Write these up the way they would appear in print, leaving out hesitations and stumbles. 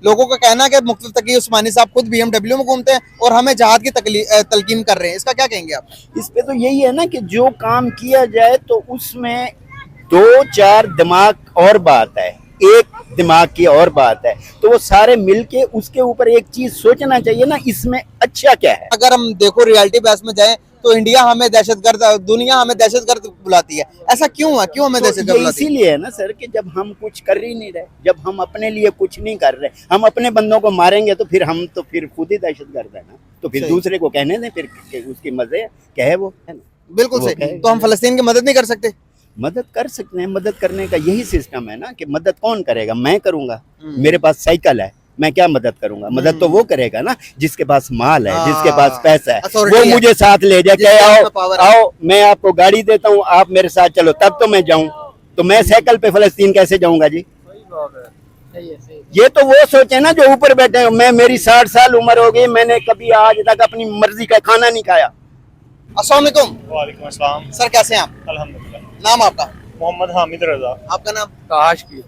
लोगों का कहना है कि मुफ्ती तकी उस्मानी साहब खुद BMW में घूमते हैं और हमें जहाद की तलकीन कर रहे हैं, इसका क्या कहेंगे आप? इस पे तो यही है ना कि जो काम किया जाए तो उसमें दो चार दिमाग और बात है, एक दिमाग की और बात है, तो वो सारे मिलके उसके ऊपर एक चीज सोचना चाहिए ना, इसमें अच्छा क्या है। अगर हम देखो रियलिटी बेस में जाएं तो इंडिया हमें दहशतगर्द, दुनिया हमें दहशतगर्द बुलाती है, ऐसा क्यों है, क्यों हमें तो दहशतगर्द ये बुलाती है? इसीलिए है ना सर कि जब हम कुछ कर ही नहीं रहे, जब हम अपने लिए कुछ नहीं कर रहे, हम अपने बंदों को मारेंगे तो फिर हम तो फिर खुद ही दहशतगर्द है ना, तो फिर सही। दूसरे को कहने दें, फिर उसकी मजे कहे वो, है ना। बिल्कुल वो सही। कहे। तो हम फलस्तीन की मदद नहीं कर सकते? मदद कर सकते हैं, मदद करने का यही सिस्टम है ना कि मदद कौन करेगा, मैं करूंगा। हम्म। मेरे पास साइकिल है, मैं क्या मदद करूंगा, मदद तो वो करेगा ना जिसके पास माल है, जिसके पास पैसा है, authority वो है। मुझे साथ ले जाए, जिसके कहे हाथ आओ में power है। आओ मैं आपको गाड़ी देता हूँ, आप मेरे साथ चलो, तब तो मैं जाऊं, तो मैं साइकिल पे फलस्तीन कैसे जाऊंगा जी। ये तो वो सोचे ना जो ऊपर बैठे हैं। मैं, मेरी 60 साल उम्र हो गई, मैंने कभी आज तक अपनी मर्जी का खाना नहीं खाया। अस्सलाम वालेकुम। वालेकुम अस्सलाम। सर कैसे हैं आप? अल्हम्दुलिल्लाह। नाम आपका? मोहम्मद हामिद रजा। आपका नाम? काश की।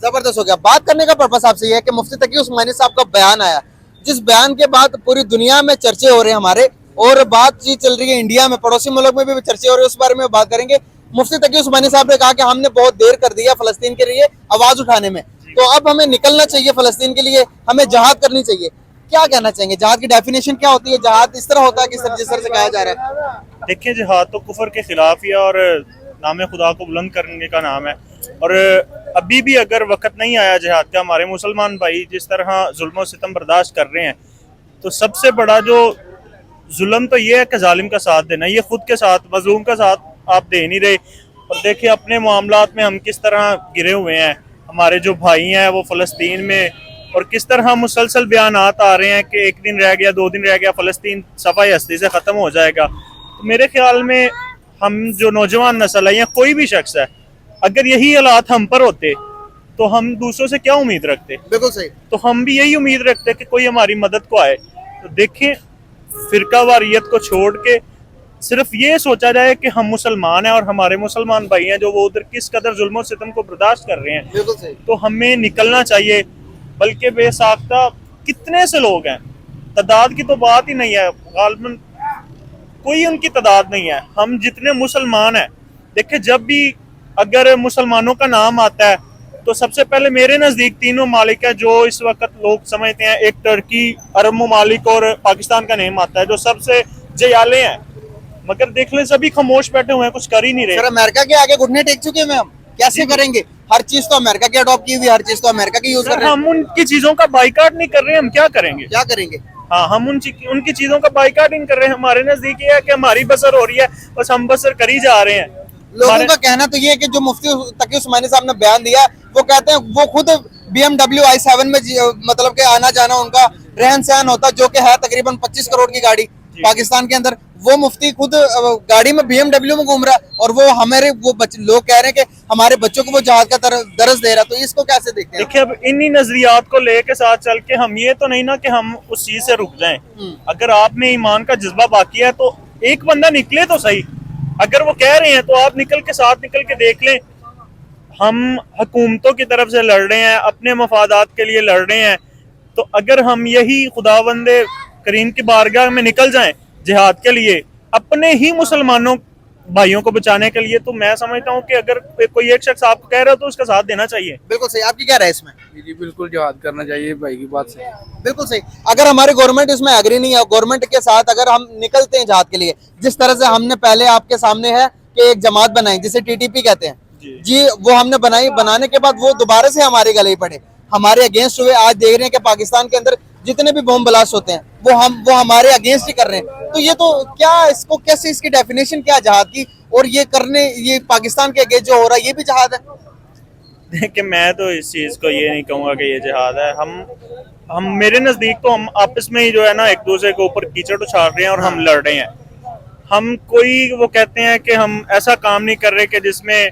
जबरदस्त हो गया। बात करने का पर्पस आपसे ये है कि मुफ्ती तकी उस्मानी साहब का बयान आया, जिस बयान के बाद पूरी दुनिया में चर्चे हो रहे हैं हमारे, और बातचीत चल रही है इंडिया में, पड़ोसी मुल्क में भी चर्चे हो रहे हैं, उस बारे में बात करेंगे। मुफ्ती तकी उस्मानी साहब ने कहा कि हमने बहुत देर कर दिया फलस्तीन के लिए आवाज उठाने में, तो अब हमें निकलना चाहिए फलस्तीन के लिए, हमें जहाद करनी चाहिए। क्या कहना चाहेंगे? जहाद की डेफिनेशन क्या होती है? जहाद इस तरह होता है कि जिस तरह से कहा जा रहा है। देखिए जिहाद तो कुफर के खिलाफ ही है और नाम खुदा को बुलंद करने का नाम है। और अभी भी अगर वक्त नहीं आया जिहाद का, हमारे मुसलमान भाई जिस तरह जुल्म और सितम बर्दाश्त कर रहे हैं, तो सबसे बड़ा जो जुल्म तो ये है कि जालिम का साथ देना। ये खुद के साथ, मजलूम का साथ आप दे नहीं रहे। और देखिए अपने मामलात में हम किस तरह गिरे हुए हैं, हमारे जो भाई हैं वो फ़लस्तीन में, और किस तरह मुसलसल बयानात आ रहे हैं कि एक दिन रह गया, 2 दिन रह गया, फ़लस्तीन सफ़ाई हस्ती से ख़त्म हो जाएगा। तो मेरे ख्याल में हम जो नौजवान नस्ल है या कोई भी शख्स है, अगर यही हालात हम पर होते तो हम दूसरों से क्या उम्मीद रखते? बिल्कुल सही। तो हम भी यही उम्मीद रखते कि कोई हमारी मदद को आए। तो देखें, फिरका वारियत को छोड़ के सिर्फ ये सोचा जाए कि हम मुसलमान हैं और हमारे मुसलमान भाई हैं जो वो उधर किस कदर जुल्म और सितम को बर्दाश्त कर रहे हैं, बिल्कुल सही। तो हमें निकलना चाहिए। बल्कि बेसाख्ता कितने से लोग हैं, तादाद की तो बात ही नहीं है, गालबन कोई उनकी तादाद नहीं है। हम जितने मुसलमान हैं, देखिए जब भी अगर मुसलमानों का नाम आता है तो सबसे पहले मेरे नज़दीक 3 ममालिक है जो इस वक्त लोग समझते हैं। एक टर्की, अरब ममालिक और पाकिस्तान का नेम आता है जो सबसे जयाले हैं, मगर देख लें सभी खामोश बैठे हुए हैं, कुछ कर ही नहीं रहे। सर अमेरिका के आगे घुटने टेक चुके हैं हम, कैसे करेंगे? हर चीज तो अमेरिका की अडॉप्ट की हुई, हर चीज तो अमेरिका की यूज कर रहे हैं। हम उनकी चीजों का बाइकाट नहीं कर रहे, हम क्या करेंगे? क्या करेंगे? हाँ, हम उनकी चीजों का बाइकाट नहीं कर रहे हैं। हमारे नजदीक ये है कि हमारी बसर हो रही है, बस हम बसर कर ही जा रहे हैं। लोगों का कहना तो ये है कि जो मुफ्ती तकी उस्मानी साहब ने बयान दिया, वो कहते हैं वो खुद BMW i7 में मतलब के आना जाना उनका रहन सहन होता, जो कि है तकरीबन 25 करोड़ की गाड़ी पाकिस्तान के अंदर। वो मुफ्ती खुद गाड़ी में BMW में घूम रहा है, और वो हमारे लोग कह रहे हैं कि हमारे बच्चों को वो जहाज का दर्ज दे रहा है। तो इसको कैसे देखते हैं? देखिए अब इन्हीं नजरियात को लेके साथ चल के हम ये तो नहीं ना कि हम उस चीज से रुक जाएं। अगर आप में ईमान का जज्बा बाकी है तो एक बंदा निकले तो सही। अगर वो कह रहे हैं तो आप निकल के साथ निकल के देख लें। हम हुकूमतों की तरफ से लड़ रहे हैं, अपने मफादात के लिए लड़ रहे हैं, तो अगर हम यही खुदावंदे करीम की बारगाह में निकल जाएं जिहाद के लिए, अपने ही मुसलमानों भाइयों को बचाने के लिए, तो मैं समझता हूँ कि अगर कोई एक शख्स आपको कह रहा है तो उसका साथ देना चाहिए। बिल्कुल सही। आपकी क्या राय है इसमें? जी बिल्कुल जिहाद करना चाहिए भाई की बात से। बिल्कुल सही। अगर हमारी गवर्नमेंट इसमें एग्री नहीं है, गवर्नमेंट के साथ अगर हम निकलते हैं जहाद के लिए, जिस तरह से हमने पहले आपके सामने है कि एक जमात बनाई जिसे TTP कहते हैं जी, वो हमने बनाई, बनाने के बाद वो दोबारा से हमारे गले ही पड़े, हमारे अगेंस्ट हुए। आज देख रहे हैं कि पाकिस्तान के अंदर जितने भी बम ब्लास्ट होते हैं वो हमारे अगेंस्ट ही कर रहे हैं। तो ये तो क्या, इसको कैसे, इसकी डेफिनेशन क्या जहाद की? और ये करने, ये पाकिस्तान के अगेंस्ट जो हो रहा है, ये भी जहाद है? देखिए मैं तो इस चीज को ये नहीं कहूँगा कि ये जिहाद है। हम मेरे नजदीक तो हम आपस में ही जो है ना एक दूसरे के ऊपर कीचड़ उछाल रहे हैं और हम लड़ रहे हैं। हम कोई वो कहते हैं कि हम ऐसा काम नहीं कर रहे कि जिसमें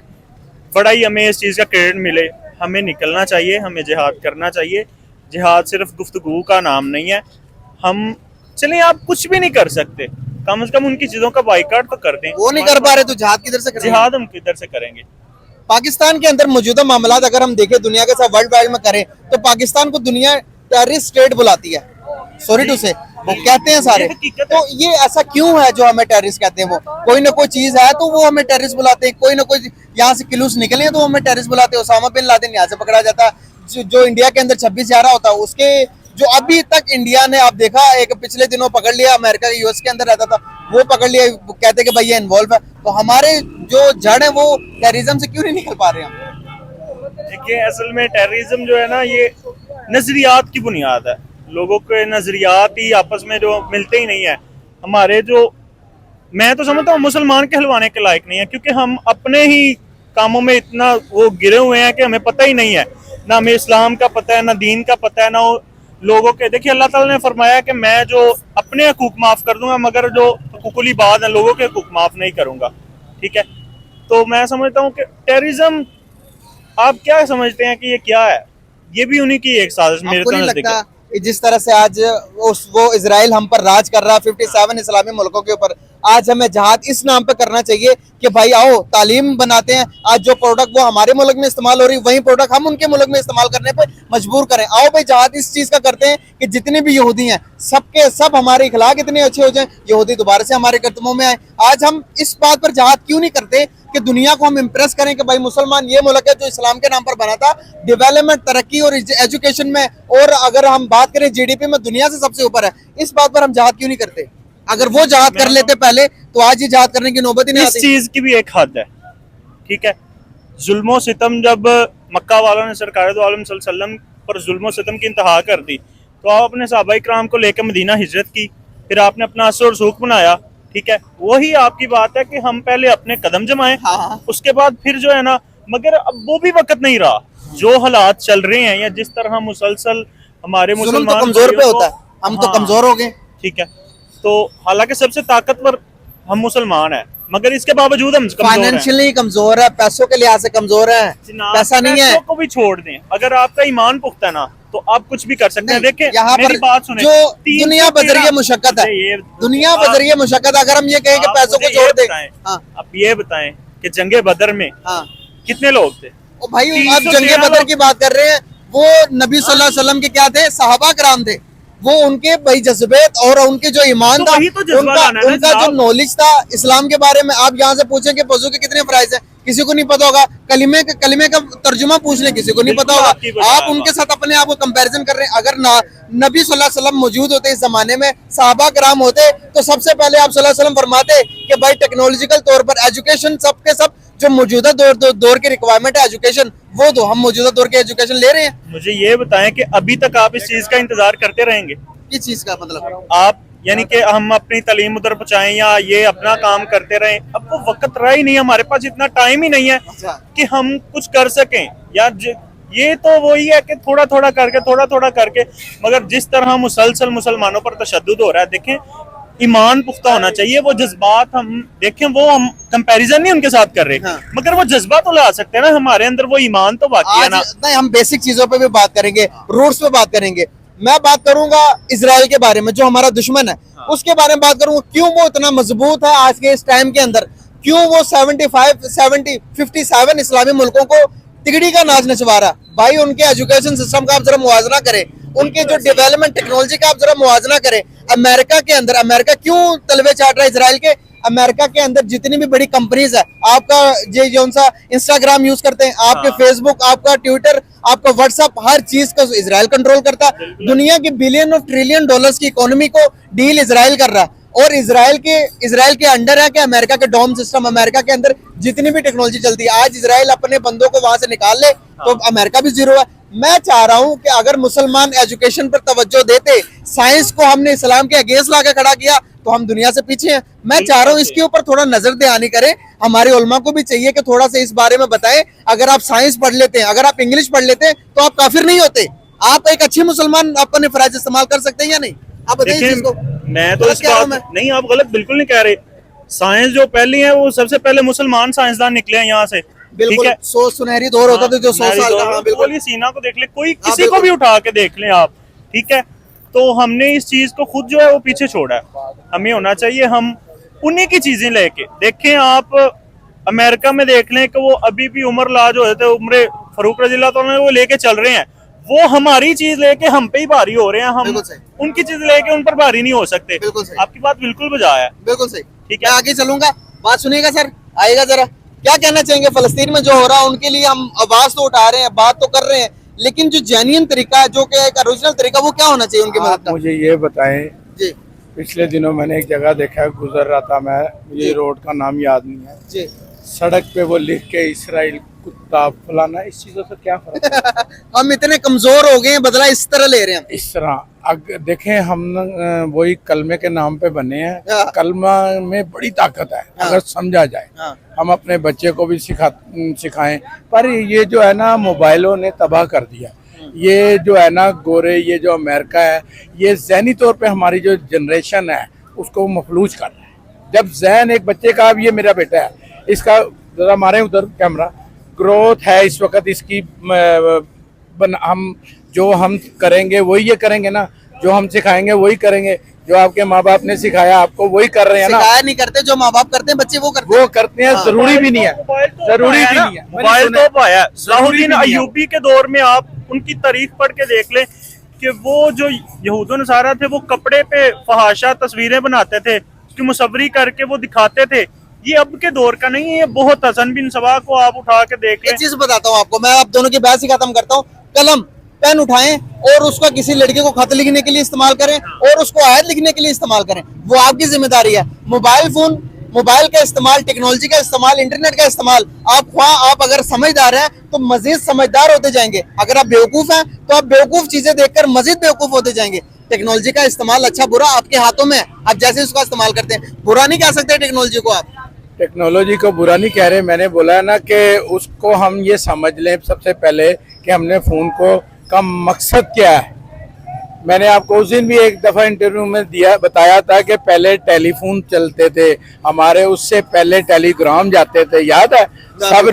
बड़ा ही हमें इस चीज़ का क्रेडिट मिले। हमें निकलना चाहिए, हमें जिहाद करना चाहिए। जिहाद सिर्फ गुफ्तगू का नाम नहीं है। हम चलें, आप कुछ भी नहीं कर सकते, कम से कम उनकी चीज़ों का बाइकाट तो कर दें। वो नहीं कर पा रहे तो जहाद किधर से करेंगे? जिहाद हम किधर से करेंगे? पाकिस्तान के अंदर मौजूदा मामलात अगर हम देखें दुनिया के साथ वर्ल्ड वाइड में करें, तो पाकिस्तान को दुनिया टेररिस्ट स्टेट बुलाती है, सॉरी टू से, वो कहते हैं सारे। तो ये ऐसा क्यों है जो हमें टेररिस्ट कहते हैं? वो कोई ना कोई चीज है तो वो हमें टेररिस्ट बुलाते हैं, कोई ना कोई यहाँ से किलूस निकले तो हमें टेररिस्ट बुलाते हैं। ओसामा बिन लादेन यहाँ से पकड़ा जाता है, जो इंडिया के अंदर 26/11 होता है उसके जो अभी तक इंडिया ने आप देखा एक पिछले दिनों पकड़ लिया, अमेरिका के यूएस के अंदर रहता था वो पकड़ लिया, कहते कि भाई ये इन्वॉल्व है। तो हमारे जो जड़ है वो टेररिज्म से क्यों नहीं निकल पा रहे हैं? देखिए असल में टेररिज्म जो है ना ये नजरियात की बुनियाद है, लोगों के नजरियात ही आपस में जो मिलते ही नहीं है। हमारे जो मैं तो समझता हूँ मुसलमान कहलवाने के लायक नहीं है, क्योंकि हम अपने ही कामों में इतना वो गिरे हुए हैं कि हमें पता ही नहीं है, ना हमें इस्लाम का पता है, ना दीन का पता है, ना लोगों के। देखिए अल्लाह ताला ने फरमाया कि मैं जो अपने हकूक माफ कर दूंगा मगर जो हकूकुल इबाद है लोगों के हकूक माफ नहीं करूंगा, ठीक है। तो मैं समझता हूँ कि टेररिज्म आप क्या समझते हैं कि ये क्या है? ये भी उन्हीं की एक साजिश मेरे आपको को नहीं नजदीक लगता है। कि जिस तरह से आज वो इजराइल हम पर राज कर रहा है 57 इस्लामी मुल्कों के ऊपर, आज हमें जहाद इस नाम पे करना चाहिए कि भाई आओ तालीम बनाते हैं, आज जो प्रोडक्ट वो हमारे मुल्क में इस्तेमाल हो रही वही प्रोडक्ट हम उनके मुल्क में इस्तेमाल करने पे मजबूर करें। आओ भाई जहाद इस चीज का करते हैं कि जितने भी यहूदी हैं सबके सब हमारे इखलाक इतने अच्छे हो जाएं, यहूदी दोबारा से हमारे कर्तव्यों में आए। आज हम इस बात पर जहाद क्यों नहीं करते कि दुनिया को हम इम्प्रेस करें कि भाई मुसलमान ये मुल्क है जो इस्लाम के नाम पर बना था, डेवलपमेंट तरक्की और एजुकेशन में, और अगर हम बात करें जीडीपी में दुनिया से सबसे ऊपर है। इस बात पर हम जहाद क्यों नहीं करते? अगर वो जहाद कर लेते पहले तो आज ये जहाद करने की नौबत ही नहीं इस आती। चीज की भी एक हद है, ठीक है। जुल्मो सितम जब मक्का वालों ने सरकार दो आलम सल्लल्लाहु अलैहि वसल्लम पर जुल्मो सितम की इंतहा कर दी तो आप अपने सहाबा इकराम को लेकर मदीना हिजरत की, फिर आपने अपना असर और सूख बनाया, ठीक है। वही आपकी बात है कि हम पहले अपने कदम जमाएं, हाँ। उसके बाद फिर जो है ना, मगर अब वो भी वक्त नहीं रहा। जो हालात चल रहे हैं या जिस तरह मुसलसल हमारे जुल्म मुसलमान तो कमजोर पे भाइयों होता है, को- हम तो हाँ, कमजोर हो गए। ठीक है। तो हालांकि सबसे ताकतवर हम मुसलमान हैं, मगर इसके बावजूद हम कमजोर हैं। फाइनेंशियली कमजोर है, पैसों के लिहाज से कमजोर है, जनाब, पैसा नहीं है। पैसों को भी छोड़ दें, अगर आपका ईमान पुख्ता है ना तो आप कुछ भी कर सकते हैं। नहीं, देखिए यहाँ मेरी पर बात सुने, जो 313 दुनिया बजरिए मुशक्कत है, ये दुनिया आप- बजरिए मुशक्कत, अगर हम ये कहें कि आप पैसों को मुझे जोड़ ये दे। बताएं, हाँ आप ये बताएं कि जंगे बदर में हाँ। कितने लोग थे? ओ भाई आप 313 जंगे बदर लोग। की बात कर रहे हैं, वो नबी सल्लल्लाहु अलैहि वसल्लम के क्या थे? सहाबा कराम थे। वो उनके भाई जज्बेत और उनके जो ईमान तो था, वही तो जज्बा उनका लाना है ना उनका जो जनाब। नॉलेज था इस्लाम के बारे में। आप यहाँ से पूछें कि वजू के कितने फराइज हैं, किसी को नहीं पता होगा। कलिमे का तर्जुमा पूछ लें, किसी को नहीं पता बिल्कुल आपकी होगा। वजह आप है उनके बात। साथ अपने आप को कंपैरिजन कर रहे हैं। अगर नबी सल्लल्लाहु अलैहि वसल्लम मौजूद होते इस जमाने में, सहाबा कराम होते, तो सबसे पहले आप सल्लल्लाहु अलैहि वसल्लम फरमाते कि भाई टेक्नोलॉजिकल तौर पर एजुकेशन सबके सब जो मौजूदा दौर की रिक्वायरमेंट है एजुकेशन, वो दो, हम मौजूदा दौर की एजुकेशन ले रहे हैं। मुझे ये बताएं कि अभी तक आप इस चीज का इंतजार करते रहेंगे? किस चीज का मतलब? आप यानी कि हम अपनी तालीम उधर पहुंचाएं या ये अपना काम करते रहें? अब वो वक्त रहा ही नहीं, हमारे पास इतना टाइम ही नहीं है अच्छा। कि हम कुछ कर सकें। या ये तो वही है कि थोड़ा थोड़ा करके, मगर जिस तरह मुसलसल मुसलमानों पर तशद्दुद हो रहा है, देखें ईमान पुख्ता होना चाहिए। वो जज्बात हम देखें, वो हम कंपैरिजन नहीं उनके साथ कर रहे, हाँ। मगर वो जज्बा तो ला सकते हैं ना हमारे अंदर, वो ईमान तो बाकी है आज ना। नहीं, हम बेसिक चीजों पे भी बात करेंगे, रूट्स पे बात करेंगे। मैं बात करूंगा इजराइल के बारे में जो हमारा दुश्मन है, उसके बारे में बात करूंगा। क्यों वो इतना मजबूत है आज के इस टाइम के अंदर? क्यों वो 57 इस्लामी मुल्कों को तिगड़ी का नाच नचवा रहा? भाई उनके एजुकेशन सिस्टम का आप जरा मुआवजा करें, उनके जो डेवलपमेंट टेक्नोलॉजी का आप जरा मुआवजा करें। अमेरिका के अंदर, अमेरिका क्यों तलवे चाट रहा है इजराइल के? अमेरिका के अंदर जितनी भी बड़ी कंपनीज है, आपका ये जो सा इंस्टाग्राम यूज करते हैं, आपके फेसबुक, आपका ट्विटर, आपका व्हाट्सएप, हर चीज को इजराइल कंट्रोल करता है। दुनिया की बिलियन और ट्रिलियन डॉलर्स की इकोनॉमी को डील इजराइल कर रहा है, और इजराइल के अंडर है कि अमेरिका के डोम सिस्टम, अमेरिका के अंदर जितनी भी टेक्नोलॉजी चलती है। आज इजराइल अपने बंदों को वहां से निकाल ले तो अमेरिका भी जीरो है। मैं चाह रहा हूं कि अगर मुसलमान एजुकेशन पर तवज्जो देते, साइंस को हमने इस्लाम के अगेंस्ट लाके खड़ा किया, तो हम दुनिया से पीछे हैं। मैं चाह रहा हूं इसके ऊपर थोड़ा नजर दयानी करें। हमारे उलमा को भी चाहिए कि थोड़ा सा इस बारे में बताएं। अगर आप साइंस पढ़ लेते हैं, अगर आप इंग्लिश पढ़ लेते हैं, तो आप काफिर नहीं होते। आप एक अच्छे मुसलमान अपने फराइज इस्तेमाल कर सकते हैं या नहीं? आप बताइए देखिए, चीज को। मैं तो गलत इस कह रहा हूं बात नहीं, आप गलत बिल्कुल नहीं कह रहे। साइंस जो पहली है वो सबसे पहले मुसलमान साइंसदान निकले हैं यहाँ से, ठीक बिल्कुल है। 100 सुनहरी दौर होता था जो 100 साल का। हाँ, बिल्कुल। बोलिए सीना को देख ले, कोई हाँ, किसी को भी उठा के देख लें आप, ठीक है। तो हमने इस चीज को खुद जो है वो पीछे छोड़ा है। हमें होना चाहिए हम उन्हीं की चीजें लेके देखें। आप अमेरिका में देख लें कि वो अभी भी उमर ला जो है उम्र फारूक रज़ी अल्लाह तआला वो लेके चल रहे हैं। वो हमारी चीज लेके हम पे ही भारी हो रहे हैं, हम बिल्कुल सही। उनकी चीज लेके उन पर भारी नहीं हो सकते। बिल्कुल सही। आपकी बात बिल्कुल बजा है। बिल्कुल सही। ठीक है। मैं आगे चलूंगा, बात सुनिएगा सर, आएगा जरा। क्या कहना चाहेंगे फलस्तीन में जो हो रहा है उनके लिए? हम आवाज तो उठा रहे हैं, बात तो कर रहे हैं, लेकिन जो जेन्युइन तरीका है, जो कि एक ओरिजिनल तरीका, वो क्या होना चाहिए उनकी मदद आप का? मुझे ये बताएं, जी पिछले दिनों मैंने एक जगह देखा, गुजर रहा था मैं, मुझे रोड का नाम याद नहीं है, जी। सड़क पे वो लिख के इसराइल कुत्ता फलाना, इस चीजों से क्या फर्क है? हम इतने कमजोर हो गए हैं, बदला इस तरह ले रहे हैं। इस तरह देखें, हम वही कलमे के नाम पे बने हैं, हाँ। कलमा में बड़ी ताकत है हाँ। अगर समझा जाए। हाँ। हम अपने बच्चे को भी सिखाएं, पर ये जो है ना मोबाइलों ने तबाह कर दिया। ये जो है ना गोरे, ये जो अमेरिका है, ये ज़हनी तौर पे हमारी जो जनरेशन है उसको मफलूज कर रहा है। जब जहन एक बच्चे का, अब ये मेरा बेटा है, इसका जरा मारे उधर कैमरा, ग्रोथ है इस वक्त इसकी, हम जो हम करेंगे वही ये करेंगे ना, जो हम सिखाएंगे वही करेंगे, जो आपके माँ बाप ने सिखाया आपको वही कर रहे हैं ना। सिखाया नहीं करते, जो माँ बाप करते हैं बच्चे वो करते वो करते हैं, हाँ। जरूरी भी नहीं है, जरूरी भी नहीं है। मोबाइल तो आया, सलाहुद्दीन नहीं है। अय्यूबी के दौर में आप उनकी तारीख पढ़ के देख लें कि वो जो यहूद नसारा थे वो कपड़े पे फहाशा तस्वीरें बनाते थे, उसकी मुसव्वरी करके वो दिखाते थे। ये अब के दौर का नहीं है, ये बहुत हसन बिन सबा को आप उठा के देख लें। एक चीज बताता हूँ आपको, मैं आप दोनों की बहस ही खत्म करता हूँ। कलम पेन उठाएं और उसका किसी लड़के को खत लिखने के लिए इस्तेमाल करें और उसको आयत लिखने के लिए इस्तेमाल करें, वो आपकी जिम्मेदारी है। मोबाइल फोन, मोबाइल का इस्तेमाल, टेक्नोलॉजी का इस्तेमाल, इंटरनेट का इस्तेमाल, आप अगर समझदार हैं तो मजीद समझदार होते जाएंगे। अगर आप बेवकूफ हैं तो आप बेवकूफ चीजें देखकर मजीद बेवकूफ होते जाएंगे। टेक्नोलॉजी का इस्तेमाल अच्छा बुरा आपके हाथों में है, आप जैसे उसका इस्तेमाल करते हैं। बुरा नहीं कह सकते टेक्नोलॉजी को आप। टेक्नोलॉजी को बुरा नहीं कह रहे, मैंने बोला है ना कि उसको हम ये समझ लें सबसे पहले कि हमने फ़ोन को का मकसद क्या है। मैंने आपको उस दिन भी एक दफ़ा इंटरव्यू में बताया था कि पहले टेलीफोन चलते थे हमारे, उससे पहले टेलीग्राम जाते थे, याद है? सब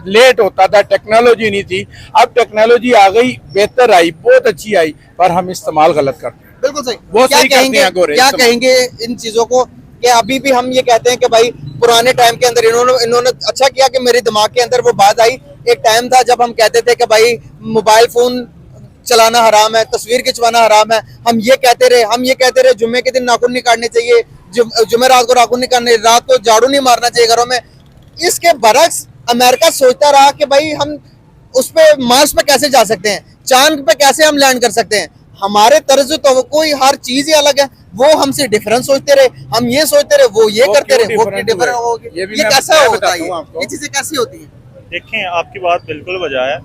लेट होता था, टेक्नोलॉजी नहीं थी। अब टेक्नोलॉजी आ गई, बेहतर आई, बहुत अच्छी आई, पर हम इस्तेमाल गलत करते हैं। बिल्कुल सही। वो क्या सही करते कहेंगे, हैं गोरे, क्या कहेंगे इन चीजों को कि अभी भी हम ये कहते हैं कि भाई पुराने टाइम के अंदर इन्होंने अच्छा किया कि मेरे दिमाग के अंदर वो बात आई। एक टाइम था जब हम कहते थे कि भाई मोबाइल फोन चलाना हराम है, तस्वीर खिंचवाना हराम है। हम ये कहते रहे जुम्मे के दिन नाखून नहीं काटने चाहिए, जुमेरात को नाखून नहीं काटने, रात को झाड़ू नहीं मारना चाहिए घरों में। इसके बरक्स अमेरिका सोचता रहा कि भाई हम उस पे मार्स पे कैसे जा सकते हैं, चांद पे कैसे हम लैंड कर सकते हैं। हमारे तर्ज तो कोई हर चीज ही अलग है, वो हमसे डिफरेंस सोचते रहे, हम ये सोचते रहे, वो ये करते रहे, वो डिफरेंट हो गए। ये कैसा होता है? ये चीजें कैसी होती है? देखें, आपकी बात बिल्कुल बजाय है,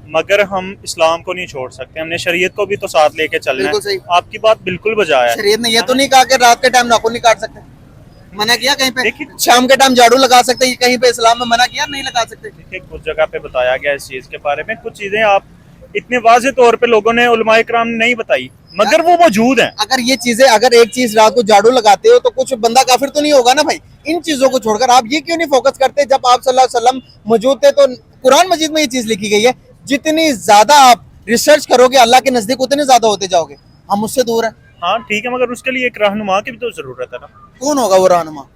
मगर हम इस्लाम को नहीं छोड़ सकते, हमने शरीयत को भी तो साथ लेके चलना बिल्कुल सही। है। आपकी बात बिल्कुल बजाय है। शरीयत ने ये तो नहीं कहा कि रात के टाइम नाखून नहीं काट सकते, मना किया कहीं पे? देखिए, शाम के टाइम झाड़ू लगा सकते हैं, कहीं पे इस्लाम में मना किया नहीं लगा सकते? देखिए, कुछ जगह पे बताया गया इस चीज के बारे में, कुछ चीजें आप इतने वाज़ेह तौर पे लोगों ने उलमाए किराम ने नहीं बताई, मगर वो मौजूद हैं। अगर ये चीजें, अगर एक चीज रात को झाड़ू लगाते हो तो कुछ बंदा काफिर तो नहीं होगा ना भाई? इन चीजों को छोड़कर आप ये क्यों नहीं फोकस करते? जब आप सल्लल्लाहु अलैहि वसल्लम मौजूद थे तो कुरान मजीद में ये चीज लिखी गई है, जितनी ज्यादा आप रिसर्च करोगे अल्लाह के नजदीक उतने ज्यादा होते जाओगे। हम उससे दूर हैं। हाँ ठीक है, मगर उसके लिए एक रहनुमा की भी तो जरूरत है ना। कौन होगा वो रहनुमा?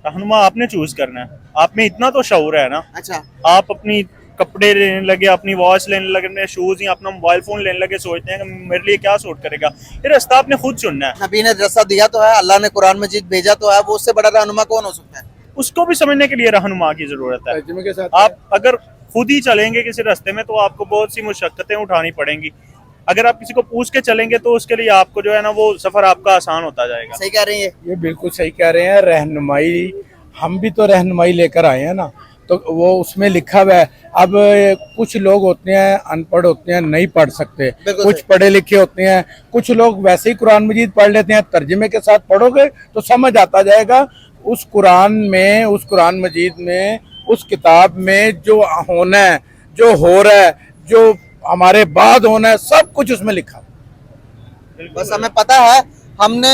रहनुमा आपने चूज करना है, आप में इतना तो शऊर है ना। अच्छा, आप अपनी कपड़े लेने लगे, अपनी वॉच लेने लगे, शूज या अपना मोबाइल फोन लेने लगे, सोचते हैं कि मेरे लिए क्या सूट करेगा। ये रास्ता आपने खुद चुनना है। नबी ने रास्ता दिया तो है, अल्लाह ने कुरान मजीद भेजा तो है, वो उससे बड़ा रहनुमा कौन हो सकता है? उसको भी समझने के लिए रहनुमा की जरूरत है। के साथ आप अगर खुद ही चलेंगे किसी रास्ते में तो आपको बहुत सी मुशक्कतें उठानी पड़ेंगी। अगर आप किसी को पूछ के चलेंगे तो उसके लिए आपको जो है ना वो सफर आपका आसान होता जाएगा। सही कह रही है ये बिल्कुल सही कह रहे हैं। रहनुमाई, हम भी तो रहनुमाई लेकर आए हैं ना, तो वो उसमें लिखा हुआ है। अब कुछ लोग होते हैं अनपढ़ होते हैं, नहीं पढ़ सकते, कुछ पढ़े लिखे होते हैं, कुछ लोग वैसे ही कुरान मजीद पढ़ लेते हैं। तर्जुमे के साथ पढ़ोगे तो समझ आता जाएगा उस कुरान में, उस कुरान मजीद में, उस किताब में जो होना है, जो हो रहा है, जो हमारे बाद होना है, सब कुछ उसमें लिखा। बस हमें पता है, हमने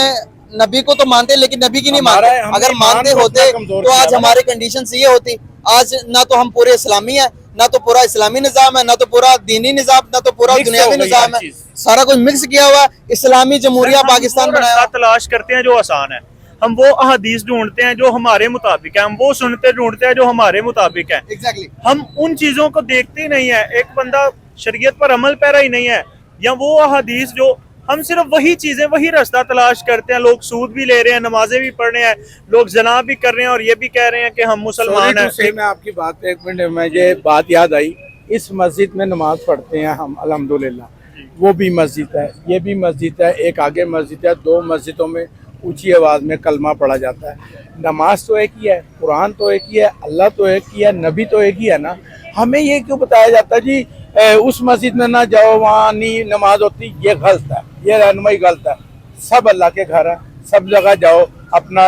नबी को तो मानते लेकिन नबी की नहीं मानते। अगर मानते होते तो आज हमारी कंडीशन ये होती। आज ना तो हम पूरे इस्लामी है, ना तो पूरा इस्लामी निजाम है, ना तो पूरा दीनी निजाम, ना तो पूरा दुनियावी निजाम है, सारा कुछ मिक्स किया हुआ। इस्लामी जमहूरिया पाकिस्तान बनाया। तलाश करते हैं जो आसान है, हम वो अहदीस ढूंढते हैं जो हमारे मुताबिक है, हम वो सुनते ढूंढते हैं जो हमारे मुताबिक है। एग्जैक्टली। हम उन चीजों को देखते ही नहीं है। एक बंदा शरीयत पर अमल पैरा ही नहीं है, या वो अहादीस जो हम सिर्फ वही चीजें, वही रास्ता तलाश करते हैं। लोग सूद भी ले रहे हैं, नमाजें भी पढ़ रहे हैं, लोग जना भी कर रहे हैं और ये भी कह रहे हैं कि हम मुसलमान हैं। मैं आपकी बात, एक मिनट, मुझे बात याद आई। इस मस्जिद में नमाज पढ़ते हैं हम अल्हम्दुलिल्लाह, वो भी मस्जिद है, ये भी मस्जिद है, एक आगे मस्जिद है, दो मस्जिदों में ऊंची आवाज़ में कलमा पढ़ा जाता है। नमाज तो एक ही है, कुरान तो एक ही है, अल्लाह तो एक ही है, नबी तो एक ही है ना। हमें ये क्यों बताया जाता है जी उस मस्जिद में ना जाओ, वहाँ नहीं नमाज होती? ये गलत है, ये रहनुमाई गलत है। सब अल्लाह के घर है, सब जगह जाओ, अपना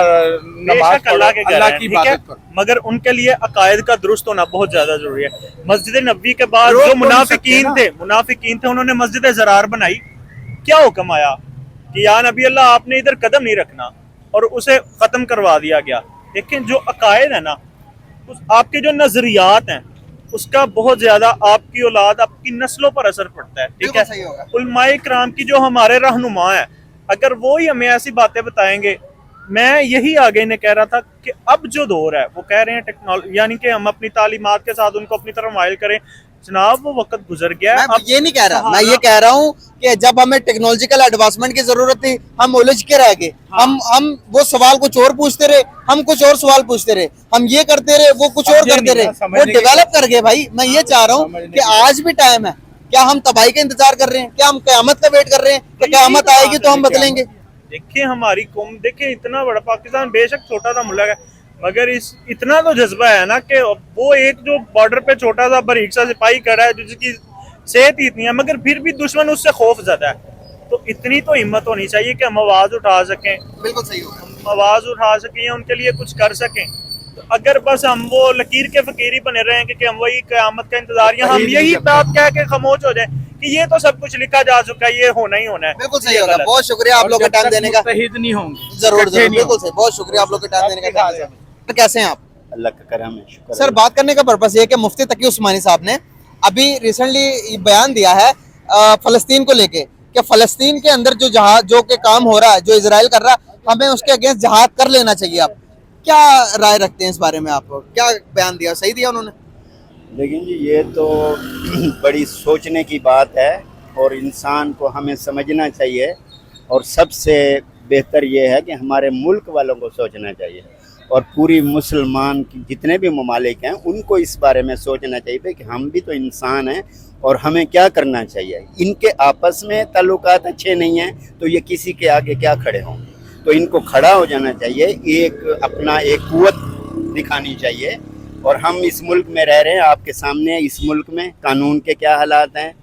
नमाज पढ़ो, अल्लाह के घर अल्लाह है, की ठीक है, इबादत करो। मगर उनके लिए अकायद का दुरुस्त होना बहुत ज्यादा जरूरी है। मस्जिद नबी के बाद रोक जो तो नहीं मुनाफिकीन सकते थे, उन्होंने मस्जिद ज़रार बनाई। क्या हुक्म आया कि या नबी अल्लाह आपने इधर कदम नहीं रखना, और उसे खत्म करवा दिया गया। लेकिन जो अकायद है ना, आपके जो नजरियात हैं, उसका बहुत ज्यादा आपकी औलाद, आपकी नस्लों पर असर पड़ता है, ठीक सही है। होगा। उलमाए किराम की जो हमारे रहनुमा है, अगर वो ही हमें ऐसी बातें बताएंगे, मैं यही आगे इन्हें कह रहा था कि अब जो दौर है, वो कह रहे हैं टेक्नोलॉजी, यानी कि हम अपनी तालीमात के साथ उनको अपनी तरफ माइल करें। जनाब वो वक्त गुजर गया है। मैं अब ये नहीं कह रहा, मैं ये कह रहा हूँ कि जब हमें टेक्नोलॉजिकल एडवांसमेंट की जरूरत थी, हम उलझ के रह गए। हम वो सवाल कुछ और पूछते रहे, हम कुछ और सवाल पूछते रहे, हम ये करते रहे, वो कुछ और समझे करते नहीं रहे, ना, समझने वो की डेवलप कर गए। भाई मैं ये चाह रहा हूँ समझने कि की आज भी टाइम है। क्या हम तबाही का इंतजार कर रहे हैं? क्या हम कयामत का वेट कर रहे हैं कि कयामत आएगी तो हम बदलेंगे? देखिए हमारी कौम, देखिए इतना बड़ा पाकिस्तान बेशक छोटा सा मुल्क है, मगर इस इतना तो जज्बा है ना कि वो एक जो बॉर्डर पे छोटा सा बारीक सा सिपाही खड़ा है जिसकी सेहत ही इतनी है, मगर फिर भी दुश्मन उससे खौफ ज्यादा है। तो इतनी तो हिम्मत होनी चाहिए कि हम आवाज उठा सकें, बिल्कुल सही होगा। हम आवाज उठा सकें या उनके लिए कुछ कर सकें। तो अगर बस हम वो लकीर के फकीरी बने रहे कि हम वही कयामत का इंतजार, या हम यही बात कह के खामोश हो जाए कि ये तो सब कुछ लिखा जा चुका है, ये होना ही होना है, बिल्कुल सही होगा। बहुत शुक्रिया आप लोग का टाइम देने का। मुत्तहिद नहीं होंगे, जरूर इकट्ठे जरूर, नहीं बिल्कुल सही। बहुत शुक्रिया आप लोग के टाइम देने का। कैसे हैं आप? अल्लाह का करम है, शुक्र सर, बात करने का पर्पस ये है कि मुफ्ती तकी उस्मानी साहब ने अभी रिसेंटली बयान दिया है फलस्तीन को लेके कि फलस्तीन के अंदर जो जहाज जो के काम हो रहा है, जो इजराइल कर रहा है, हमें उसके अगेंस्ट जहाद कर लेना चाहिए। आप क्या राय रखते हैं इस बारे में? आप क्या बयान दिया, सही दिया उन्होंने? लेकिन जी ये तो बड़ी सोचने की बात है और इंसान को हमें समझना चाहिए, और सबसे बेहतर ये है कि हमारे मुल्क वालों को सोचना चाहिए और पूरी मुसलमान की जितने भी ममालिक हैं उनको इस बारे में सोचना चाहिए कि हम भी तो इंसान हैं और हमें क्या करना चाहिए। इनके आपस में ताल्लुकात अच्छे नहीं हैं तो ये किसी के आगे क्या खड़े होंगे, तो इनको खड़ा हो जाना चाहिए, एक अपना एक कुव्वत दिखानी चाहिए। और हम इस मुल्क में रह रहे हैं, आपके सामने इस मुल्क में कानून के क्या हालात हैं।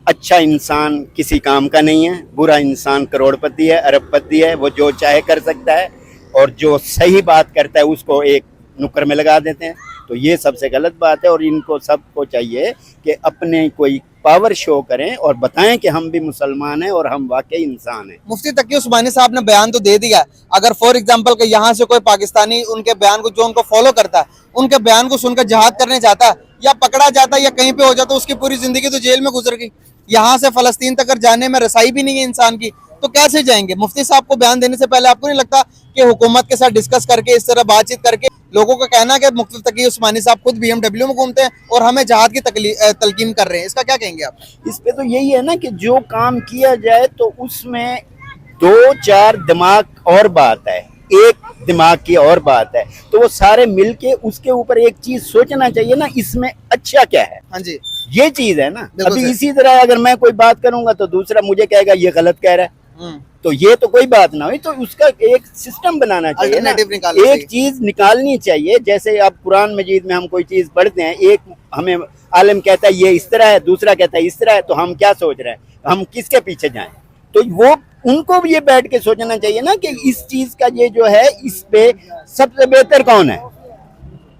अच्छा इंसान किसी काम का नहीं है, बुरा इंसान करोड़पति है, अरबपति है, वो जो चाहे कर सकता है, और जो सही बात करता है उसको एक नुक्कर में लगा देते हैं। तो ये सबसे गलत बात है और इनको सबको चाहिए कि अपने कोई पावर शो करें और बताएं कि हम भी मुसलमान हैं और हम वाकई इंसान हैं। मुफ्ती तकी उस्मानी साहब ने बयान तो दे दिया, अगर फॉर एग्जांपल कि यहाँ से कोई पाकिस्तानी उनके बयान को, जो उनको फॉलो करता है, उनके बयान को सुनकर जहाद करने जाता है या पकड़ा जाता है या कहीं पे हो जाता है, उसकी पूरी जिंदगी तो जेल में गुजर गई। यहाँ से फलस्तीन तक जाने में रसाई भी नहीं है इंसान की, तो कैसे जाएंगे? मुफ्ती साहब को बयान देने से पहले आपको नहीं लगता कि हुकूमत के साथ डिस्कस करके, इस तरह बातचीत करके, लोगों का कहना है कि मुफ्ती तकी उस्मानी साहब खुद BMW में घूमते हैं और हमें जहाद की तलकीन कर रहे हैं, इसका क्या कहेंगे आप? इस पे तो यही है ना कि जो काम किया जाए तो उसमें दो चार दिमाग और बात है, एक दिमाग की और बात है, तो वो सारे मिलके उसके ऊपर एक चीज सोचना चाहिए ना, इसमें अच्छा क्या है। हाँ जी, ये चीज है ना। बिल्कुल अभी सही। इसी तरह अगर मैं कोई बात करूंगा तो दूसरा मुझे कहेगा ये गलत कह रहा है, तो ये तो कोई बात ना हुई। तो उसका एक सिस्टम बनाना चाहिए ना, Alternative निकालना चाहिए। एक चीज निकालनी चाहिए। जैसे अब कुरान मजीद में हम कोई चीज पढ़ते हैं, एक हमें आलिम कहता है ये इस तरह है, दूसरा कहता है इस तरह है, तो हम क्या सोच रहे हैं, हम किसके पीछे जाएं? तो वो उनको भी ये बैठ के सोचना चाहिए ना कि इस चीज का ये जो है, इस पे सबसे बेहतर कौन है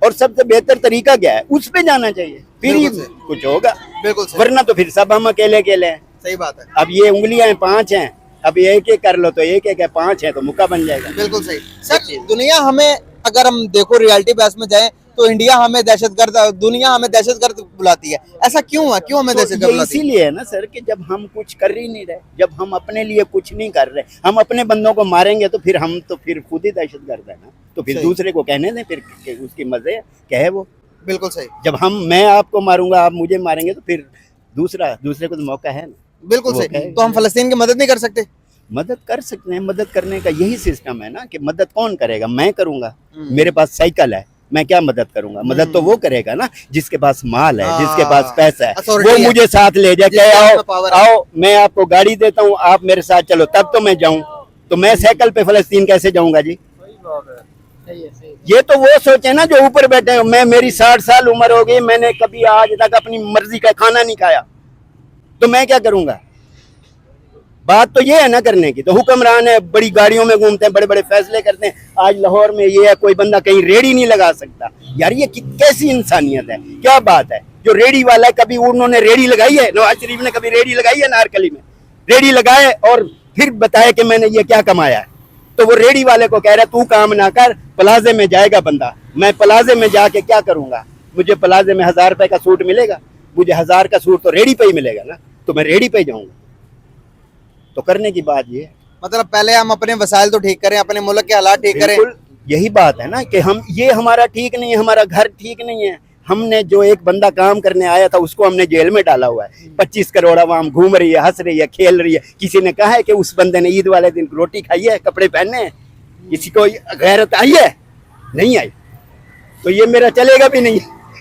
और सबसे बेहतर तरीका क्या है, उस पे जाना चाहिए, फिर ही बिल्कुल सही। कुछ होगा। बिल्कुल सही, वरना तो फिर सब हम अकेले अकेले हैं। सही बात है, अब ये उंगलियां 5 हैं, अब एक एक कर लो तो एक एक है, 5 है तो मुक्का बन जाएगा। बिल्कुल सही। सर, दुनिया हमें, अगर हम देखो रियलिटी बेस में जाए तो इंडिया हमें दहशतगर्द, दुनिया हमें दहशतगर्द बुलाती है। ऐसा क्यों है? क्यों हमें तो दहशतगर्द ये बुलाती है? इसीलिए है ना सर कि जब हम कुछ कर ही नहीं रहे, जब हम अपने लिए कुछ नहीं कर रहे, हम अपने बंदों को मारेंगे तो फिर हम तो फिर खुद ही दहशतगर्द है ना। तो फिर सही। दूसरे को कहने दें, फिर उसकी मजे कहे वो। बिल्कुल सही, जब मैं आपको मारूंगा, आप मुझे मारेंगे, तो फिर दूसरे को तो मौका है ना। बिल्कुल वो सही। कहे- तो हम फलस्तीन की मदद नहीं कर सकते? मदद कर सकते हैं, मदद करने का यही सिस्टम है ना कि मदद कौन करेगा, मैं करूंगा। हम्म। मेरे पास साइकिल है, मैं क्या मदद करूंगा? मदद तो वो करेगा ना जिसके पास माल है, जिसके पास पैसा है, authority वो है। मुझे साथ ले जाए, जिसके कहे हाथ आओ में power है। आओ मैं आपको गाड़ी देता हूँ, आप मेरे साथ चलो, तब तो मैं जाऊं। तो मैं साइकिल पे फलस्तीन कैसे जाऊंगा जी? ये तो वो सोचे ना जो ऊपर बैठे हैं। मैं, मेरी 60 साल उम्र हो गई, मैंने कभी आज तक अपनी मर्जी का खाना नहीं खाया, तो मैं क्या करूंगा? बात तो ये है ना करने की। तो हुक्मरान है, बड़ी गाड़ियों में घूमते हैं, बड़े बड़े फैसले करते हैं। आज लाहौर में ये है, कोई बंदा कहीं रेडी नहीं लगा सकता। यार ये कैसी इंसानियत है, क्या बात है? जो रेडी वाला है, कभी उन्होंने रेडी लगाई है? नवाज शरीफ ने कभी रेडी लगाई है? नारकली में रेडी लगाए और फिर बताया कि मैंने ये क्या कमाया है। तो वो रेडी वाले को कह रहा है तू काम ना कर, प्लाजे में जाएगा बंदा। मैं प्लाजे में जाके क्या करूंगा? मुझे प्लाजे में 1000 रुपए का सूट मिलेगा? मुझे 1000 का सूट तो रेडी पे ही मिलेगा ना, तो मैं रेडी पे जाऊंगा। तो करने की बात ये है। मतलब पहले हम अपने वसाइल तो ठीक करें, अपने मुल्क के हालात ठीक करें। बिल्कुल यही बात है ना कि हम, ये हमारा ठीक नहीं है, हमारा घर ठीक नहीं है। हमने जो एक बंदा काम करने आया था उसको हमने जेल में डाला हुआ है। 25 करोड़ आवाम घूम रही है, हंस रही है, खेल रही है। किसी ने कहा है कि उस बंदे ने ईद वाले दिन रोटी खाई है, कपड़े पहने हैं? किसी को गैरत आई है? नहीं आई। तो ये मेरा चलेगा भी नहीं।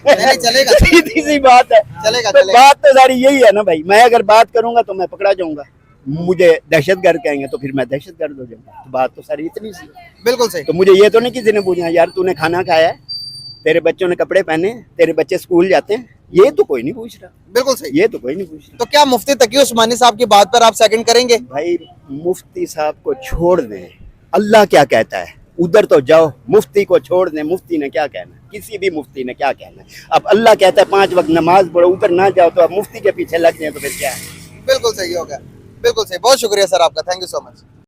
नहीं चलेगा। सीधी सी बात है। चलेगा, तो चलेगा। बात तो सारी यही है ना भाई। मैं अगर बात करूंगा तो मैं पकड़ा जाऊंगा, मुझे दहशतगर्द कहेंगे तो फिर मैं दहशतगर्द हो जाऊंगा। तो बात तो सारी इतनी सी है। बिल्कुल सही। तो मुझे ये तो नहीं किसी ने पूछना यार तूने खाना खाया है, तेरे बच्चों ने कपड़े पहने, तेरे बच्चे स्कूल जाते हैं? ये तो कोई नहीं पूछ रहा। बिल्कुल सही। ये तो कोई नहीं पूछ रहा। तो क्या मुफ्ती तकी उस्मानी साहब की बात पर आप सेकंड करेंगे? भाई मुफ्ती साहब को छोड़ दें, अल्लाह क्या कहता है उधर तो जाओ। मुफ्ती को छोड़ दें, मुफ्ती ने क्या कहना है? किसी भी मुफ्ती ने क्या कहना है? अब अल्लाह कहता है 5 वक्त नमाज पढ़ो, उधर ना जाओ, तो अब मुफ्ती के पीछे लग जाए तो फिर क्या है? बिल्कुल सही हो गया। बिल्कुल सही। बहुत शुक्रिया सर आपका, थैंक यू सो मच।